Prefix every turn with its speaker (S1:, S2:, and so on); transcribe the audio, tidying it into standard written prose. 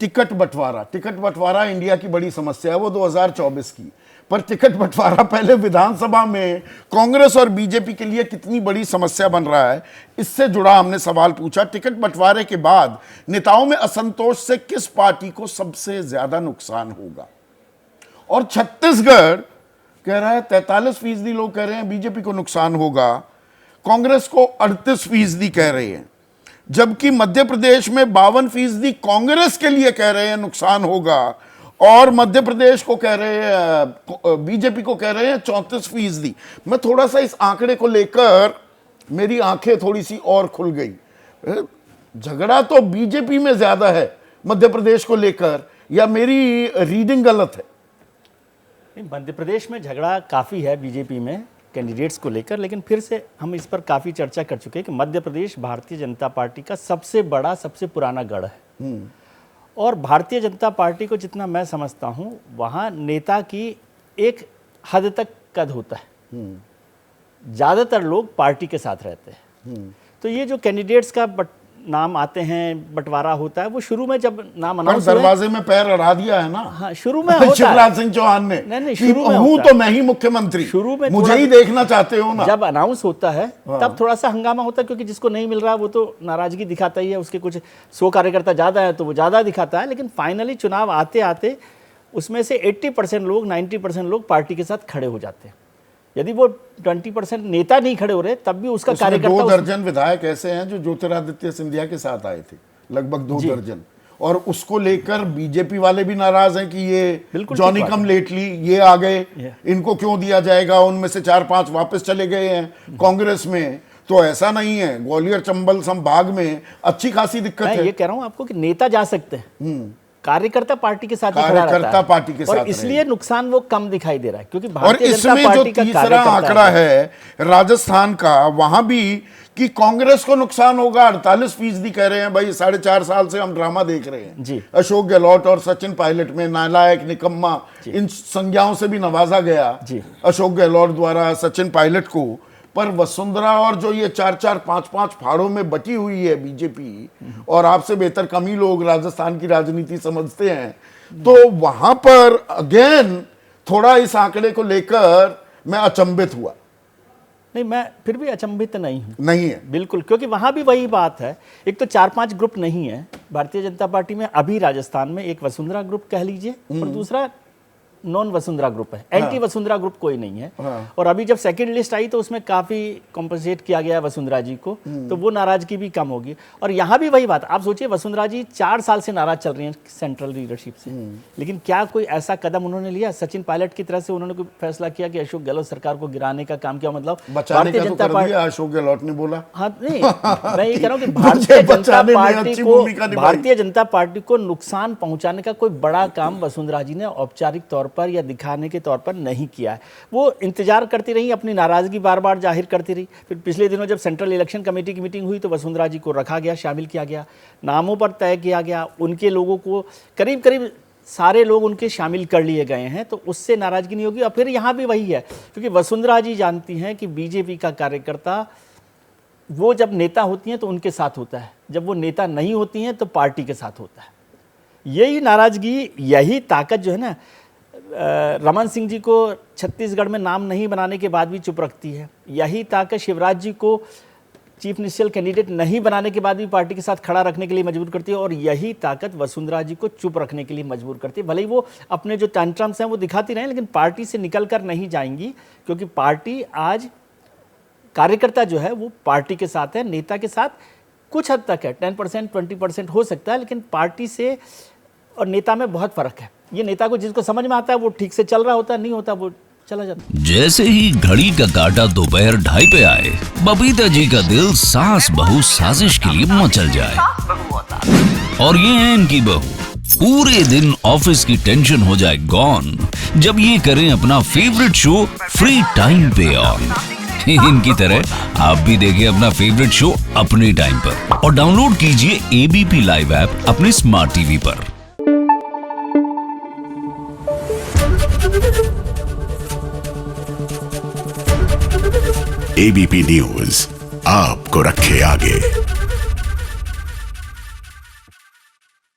S1: Ticket बंटवारा India की बड़ी समस्या है, वो 2024 की। पर टिकट बंटवारा पहले विधानसभा में कांग्रेस और बीजेपी के लिए कितनी बड़ी समस्या बन रहा है, इससे जुड़ा हमने सवाल पूछा। टिकट बंटवारे के बाद नेताओं में असंतोष से किस पार्टी को सबसे ज्यादा नुकसान होगा? और छत्तीसगढ़ कह रहा है 43% लोग कह रहे हैं बीजेपी को नुकसान होगा, कांग्रेस को 38% कह रहे हैं, जबकि मध्य प्रदेश में 52% कांग्रेस के लिए कह रहे हैं नुकसान होगा, और मध्य प्रदेश को कह रहे हैं, बीजेपी को कह रहे हैं 34%। मैं थोड़ा सा इस आंकड़े को लेकर मेरी आंखें थोड़ी सी और खुल गई। झगड़ा तो बीजेपी में ज्यादा है मध्य प्रदेश को लेकर, या मेरी रीडिंग गलत है?
S2: मध्य प्रदेश में झगड़ा काफ़ी है बीजेपी में कैंडिडेट्स को लेकर, लेकिन फिर से हम इस पर काफ़ी चर्चा कर चुके हैं कि मध्य प्रदेश भारतीय जनता पार्टी का सबसे बड़ा, सबसे पुराना गढ़ है। और भारतीय जनता पार्टी को जितना मैं समझता हूँ, वहाँ नेता की एक हद तक कद होता है। ज़्यादातर लोग पार्टी के साथ रहते हैं। तो ये जो कैंडिडेट्स का नाम आते हैं, बंटवारा होता है, वो शुरू में जब नाम अनाउंस हुए,
S1: दरवाजे में पैर अड़ा दिया है ना।
S2: हाँ, शुरू में होता
S1: शिवराज सिंह चौहान ने,
S2: नहीं, शुरू में
S1: हूं तो मैं ही मुख्यमंत्री,
S2: शुरू में
S1: मुझे ही देखना चाहते हो ना।
S2: जब अनाउंस होता है तब थोड़ा सा हंगामा होता है, क्योंकि जिसको नहीं मिल रहा वो तो नाराजगी दिखाता ही है, उसके कुछ 100 कार्यकर्ता ज्यादा है तो वो ज्यादा दिखाता है। लेकिन फाइनली चुनाव आते आते उसमें से 80% लोग, 90% लोग पार्टी के साथ खड़े हो जाते हैं। यदि वो 20% नेता नहीं खड़े हो रहे तब भी उसका कार्यकर्ता,
S1: 2 दर्जन विधायक ऐसे हैं जो ज्योतिरादित्य सिंधिया के साथ आए थे, लगभग 2 दर्जन, और उसको लेकर बीजेपी वाले भी नाराज हैं कि ये जॉनी कम लेटली ये आ गए, इनको क्यों दिया जाएगा। उनमें से 4-5 वापस चले गए हैं कांग्रेस में। तो ऐसा नहीं है, ग्वालियर चंबल संभाग में अच्छी खासी दिक्कत है।
S2: ये कह रहा हूं आपको कि नेता जा सकते हैं, कार्यकर्ता पार्टी के साथ
S1: कार्यकर्ता पार्टी के साथ,
S2: और इसलिए नुकसान वो कम दिखाई दे रहा है, क्योंकि
S1: और इसमें जो तीसरा आंकड़ा है राजस्थान का, वहां भी कि कांग्रेस को नुकसान होगा, 48% कह रहे हैं। भाई 4.5 साल से हम ड्रामा देख रहे हैं
S2: जी।
S1: अशोक गहलोत और सचिन पायलट में नालायक, निकम्मा, इन संज्ञाओं से भी नवाजा गया अशोक गहलोत द्वारा सचिन पायलट को। पर वसुंधरा और जो ये 4-4, 5-5 फाड़ों में बटी हुई है बीजेपी, और आपसे बेहतर कम ही लोग राजस्थान की राजनीति समझते हैं, तो वहां पर अगेन थोड़ा इस आंकड़े को लेकर मैं अचंभित हुआ।
S2: नहीं, मैं फिर भी अचंभित नहीं हूं।
S1: नहीं है
S2: बिल्कुल, क्योंकि वहां भी वही बात है। एक तो 4-5 ग्रुप नहीं है भारतीय जनता पार्टी में अभी राजस्थान में, एक वसुंधरा ग्रुप कह लीजिए, और दूसरा नॉन वसुंधरा ग्रुप है, एंटी वसुंधरा ग्रुप कोई नहीं है। और अभी जब सेकंड लिस्ट आई तो उसमें काफी कॉम्पनसेट किया गया वसुंधरा जी को, तो वो नाराजगी भी कम होगी। और यहाँ भी वही बात, आप सोचिए वसुंधरा जी 4 साल से नाराज चल रही हैं सेंट्रल लीडरशिप से, लेकिन क्या कोई ऐसा कदम उन्होंने लिया? सचिन पायलट की तरह से उन्होंने कोई फैसला किया कि अशोक गहलोत सरकार को गिराने का काम किया? मतलब
S1: भारतीय जनता पार्टी, अशोक गहलोत ने बोला।
S2: हाँ, नहीं, मैं ये कह रहा हूँ कि भारतीय जनता पार्टी को नुकसान पहुंचाने का कोई बड़ा काम वसुंधरा जी ने औपचारिक तौर पर या दिखाने के तौर पर नहीं किया है। वो इंतजार करती रही, अपनी नाराजगी बार बार जाहिर करती रही। फिर पिछले दिनों जब सेंट्रल इलेक्शन कमेटी की मीटिंग हुई तो वसुंधरा जी को रखा गया, शामिल किया गया, नामों पर तय किया गया, उनके लोगों को करीब करीब सारे लोग उनके शामिल कर लिए गए हैं, तो उससे नाराजगी नहीं होगी। और फिर यहाँ भी वही है, क्योंकि वसुंधरा जी जानती हैं कि बीजेपी का कार्यकर्ता वो जब नेता होती हैं तो उनके साथ होता है, जब वो नेता नहीं होती हैं तो पार्टी के साथ होता है। यही नाराजगी, यही ताकत जो है ना, रमन सिंह जी को छत्तीसगढ़ में नाम नहीं बनाने के बाद भी चुप रखती है। यही ताकत शिवराज जी को चीफ मिनिस्टर कैंडिडेट नहीं बनाने के बाद भी पार्टी के साथ खड़ा रखने के लिए मजबूर करती है, और यही ताकत वसुंधरा जी को चुप रखने के लिए मजबूर करती है। भले ही वो अपने जो टेंट्रम्स हैं वो दिखाती रहें, लेकिन पार्टी से निकल कर नहीं जाएंगी, क्योंकि पार्टी आज कार्यकर्ता जो है वो पार्टी के साथ है, नेता के साथ कुछ हद तक है, 10% 20% हो सकता है, लेकिन पार्टी से और नेता में बहुत फर्क है। ये नेता को जिसको समझ में आता है वो ठीक से चल रहा होता है, नहीं होता वो चला जाता।
S3: जैसे ही घड़ी का काटा दोपहर 2:30 पे आए, बबीता जी का दिल सास बहू साजिश के लिए मचल जाए। और ये है इनकी बहू, पूरे दिन ऑफिस की टेंशन हो जाए गॉन जब ये करें अपना फेवरेट शो फ्री टाइम पे ऑन। इनकी तरह आप भी देखिए अपना फेवरेट शो अपने टाइम पर, और डाउनलोड कीजिए ABP लाइव ऐप अपने स्मार्ट टीवी पर।
S4: ABP न्यूज आपको रखे आगे।